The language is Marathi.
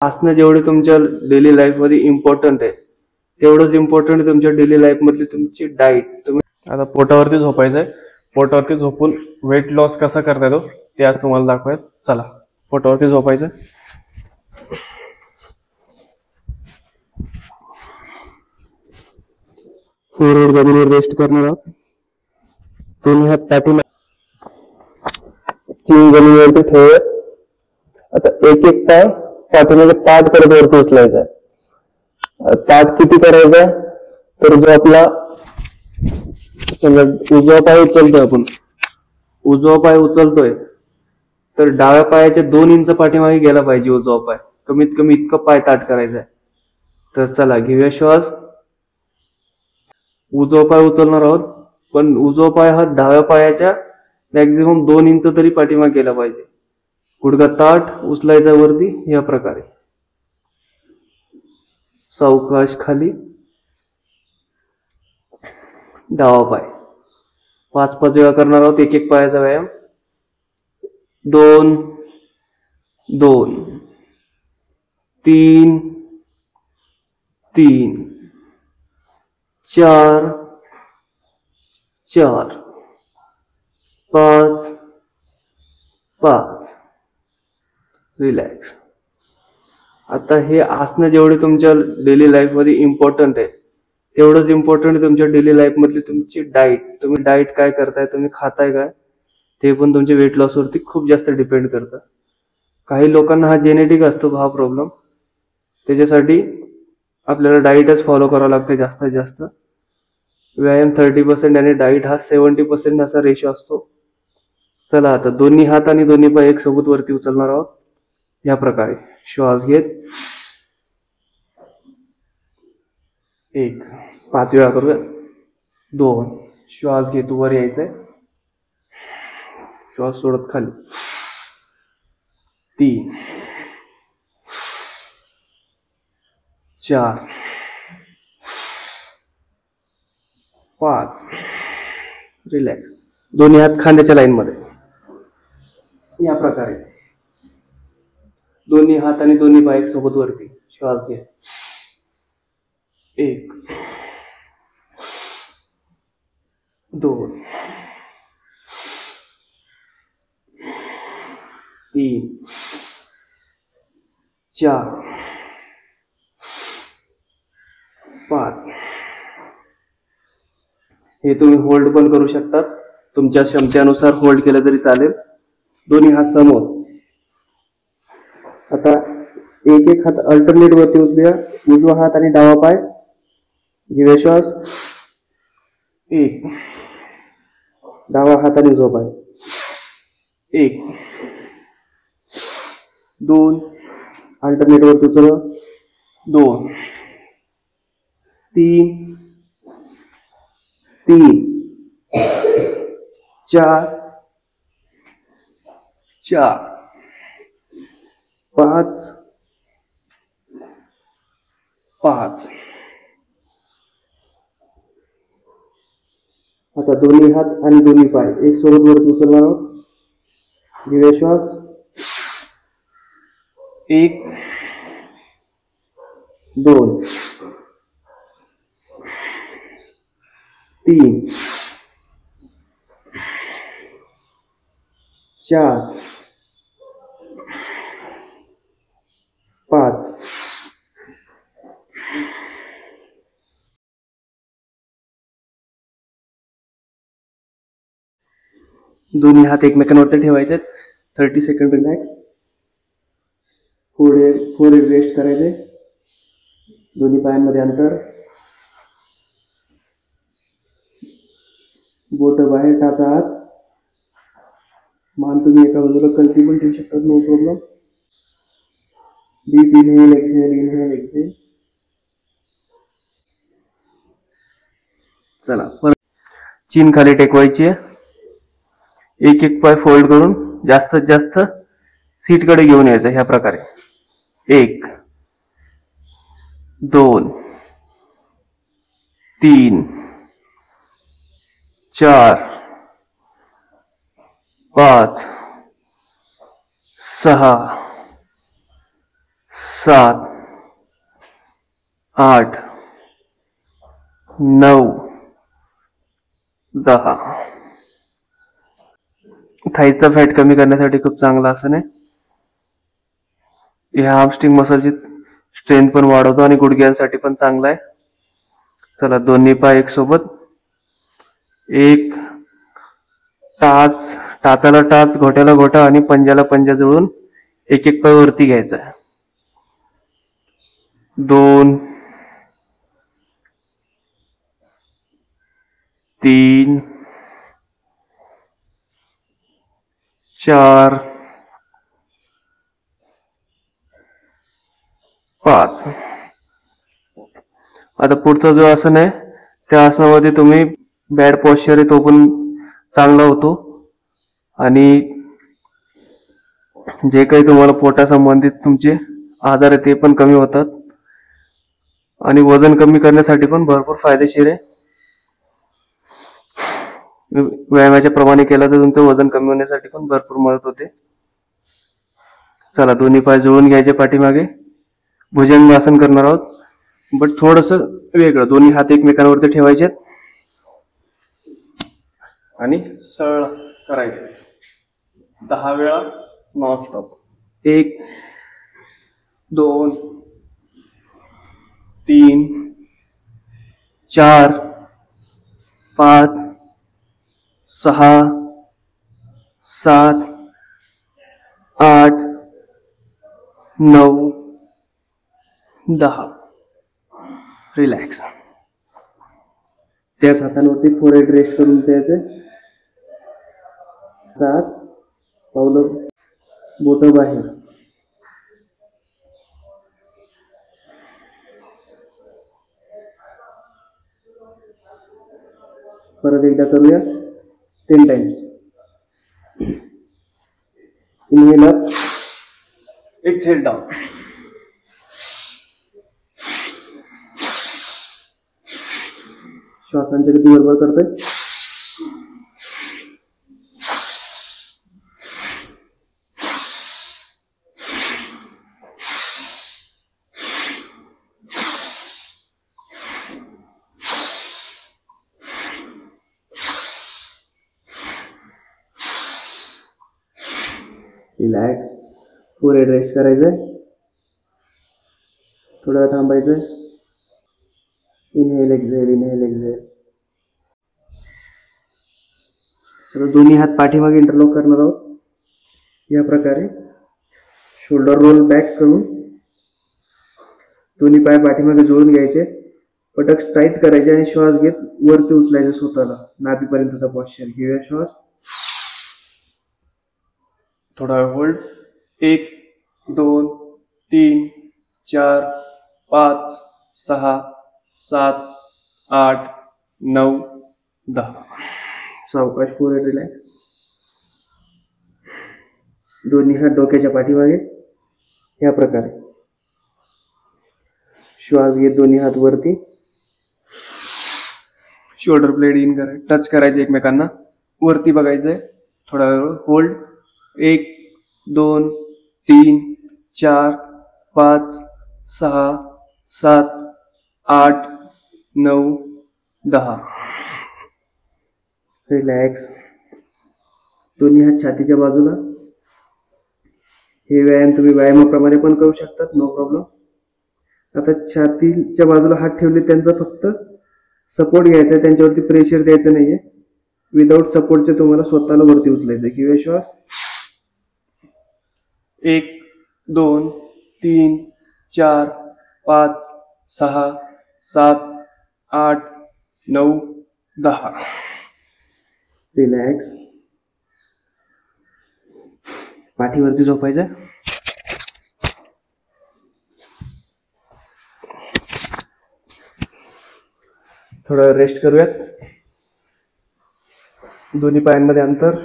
आसनं जेवढे तुमच्या डेली लाईफ मध्ये इम्पॉर्टंट आहे तेवढंच इम्पॉर्टंट आहे तुमच्या डेली लाईफ मधली तुमची डाईट. तुम्ही आता पोटावरती झोपायचंय. पोटावरती झोपून वेट लॉस कसा करता येतो ते आज तुम्हाला दाखवायचं. चला, पोटावरती झोपायचं. फोरहेड जमिनीवर रेस्ट करणार आहोत. दोन्ही हात पाठीमागे, तीन जमिनीवरती ठेवूयात. आता एक एक पाय पाठीमागे पाठ करत वरती उचलायचा. पाठ किती करायचा तर जो आपला समजा उजवा पाय उचलतोय, आपण उजवा पाय उचलतोय तर डाव्या पायाच्या 2 इंच पाठीमागे गेला पाहिजे उजवा पाय. कमीत कमी इतकं पाय ताट करायचा आहे. तर चला घेऊया श्वास. उजवा पाय उचलणार आहोत, पण उजवा पाय हा डाव्या पायाच्या मॅक्झिमम 2 इंच तरी पाठीमागे गेला पाहिजे. गुडघा ताट उचलायचा वरती या प्रकारे. सावकाश खाली. डावा पाय 5-5 वेळा करणार आहोत. एक एक पायाचा व्यायाम. 2 2 3 3 4 4 5 5. रिलॅक्स. आता हे आसनं जेवढे तुमच्या डेली लाईफ मध्ये इम्पॉर्टंट आहे तेवढंच इम्पॉर्टंट आहे तुमच्या डेली लाईफ मधली तुमची डाईट. तुम्ही डाईट काय करताय, तुम्ही खाताय काय, ते पण तुमच्या वेट लॉस वरती खूप जास्त डिपेंड करतं. काही लोकांना हा जेनेटिक असतो हा प्रॉब्लेम. त्याच्यासाठी आपल्याला डाईटच फॉलो करावं लागते. जास्तीत जास्त व्यायाम 30% आणि डाईट हा 70% असा रेशो असतो. चला आता दोन्ही हात आणि दोन्ही पाय एक सोबत वरती उचलणार आहोत या प्रकारे. श्वास घेत 1 5 वेळा करूया. 2 श्वास घेत वर यायचंय. श्वास सोडत खाली. 3 4 5. रिलॅक्स. दोन्ही हात खांद्याच्या लाईन मध्ये या प्रकारे. दोन्ही हात आणि दोन्ही पाय सोबत वरती. श्वास घ्या. 1 2 3 4 5. हे तुम्ही होल्ड पण करू शकतात. तुमच्या क्षमतेनुसार होल्ड केलं तरी चालेल. दोन्ही हात समोर. आता एक एक हात अल्टरनेट वरती उचलूया. उजवा हात आणि डावा पाय. घेऊया श्वास. 1 डावा हात आणि उजवा पाय. 1 2 अल्टरनेट वरती उचलवा. 2 3 3 4 4 5 5. आता दोन्ही हात आणि दोन्ही पाय एक सोबत वरती उचलणार आहोत. घेऊया श्वास. 1 2 3 4 5. दोन्ही हात एकमेकांवरती ठेवायचे. 30 सेकंड रिलॅक्स. फोरहेड रेस्ट करायचे. दोन्ही पायांमध्ये अंतर. बोट बाहेर टाचा आत. मान तुम्ही एका बाजूला कलती पण ठेवू शकतात. No problem. Deep inhale exhale inhale exhale. चला परत चीन खाली टेकवायची आहे. एक एक पाय फोल्ड करून जास्तीत जास्त सीट कडे घेऊन यायचं ह्या प्रकारे. 1 2 3 4 5 6 7, 8, 9, 10. थाईचा फॅट कमी करण्यासाठी खूप चांगला आसन आहे. ह्या हॅमस्ट्रिंग मसलची स्ट्रेंथ पण वाढवतो आणि गुडघ्यांसाठी पण चांगला आहे. चला दोन्ही पाय एक सोबत, एक टाच, टाचाला टाच, घोट्याला घोटा आणि पंजाला पंजा जुळून एक एक पाय वरती घ्यायचा. 2, 3, 4, 5. आता पुढचा जो आसन आहे त्या आसनामध्ये तुम्ही बॅड पॉश्चर आहे तो पण चांगला होतो आणि जे काही तुम्हाला पोटासंबंधित तुमचे आजार आहे ते पण कमी होतात आणि वजन कमी करण्यासाठी पण भरपूर फायदेशीर आहे. व्यायामाच्या प्रमाणे केला तर तुमचं वजन कमी होण्यासाठी पण भरपूर मदत होते. चला दोन्ही पाय जुळून घ्यायचे पाठीमागे, भुजंग आसन करणार आहोत बट थोडस वेगळं. दोन्ही हात एकमेकांवरती ठेवायचे आणि सरळ करायचे 10 वेळा नॉनस्टॉप. 1, 2, 3, 4, 5, 6, 7, 8, 9, 10. रिलॅक्स. त्याच हातांवरती फोरहेड रेस्ट करून द्यायचे. 7 पावलं बोटं बाहेर. परत एकदा करूया 10 times. Inhale up, exhale down. श्वासांच्या गती बरोबर करतोय. रिलॅक्स. फोरहेड रेस्ट करायचंय. थोडा वेळ थांबायचंय. Inhale exhale, inhale exhale. आता दोन्ही हात पाठीमागे इंटरलॉक करणार आहोत. या प्रकारे शोल्डर रोल बॅक करून दोन्ही पाय पाठीमागे जुळून घ्यायचे. पटक टाईट करायचे आणि श्वास घेत वरती उचलायचं स्वतःला नाभीपर्यंतचा पॉश्चर. घेऊया श्वास. थोडा वेळ होल्ड. 1, 2, 3, 4, 5, 6, 7, 8, 9, 10. सावकाश फोरहेड रिलॅक्स. दोन्ही हात डोक्याच्या पाठीमागे या प्रकारे श्वास घेत दोन्ही हात वरती. शोल्डर ब्लेड इन करायचे, टच करायचे एकमेकांना. वरती बघायचंय. थोडा वेळ होल्ड. 1, 2, 3, 4, 5, 6, 7, 8, 9, 10. रिलॅक्स. दोन्ही हात छातीच्या बाजूला. हे व्यायाम तुम्ही व्यायामाप्रमाणे पण करू शकतात, नो प्रॉब्लेम. आता छातीच्या बाजूला हात ठेवले त्यांचा फक्त सपोर्ट घ्यायचा आहे, त्यांच्यावरती प्रेशर द्यायचं नाहीये. विदाउट सपोर्टचे तुम्हाला स्वतःला वरती उचलायचं. घेऊया श्वास. 1, 2, 3, 4, 5, 6, 7, 8, 9, 10. रिलॅक्स. पाठीवरती झोपायचं. थोडा रेस्ट करूयात. दोन्ही पायांमध्ये अंतर.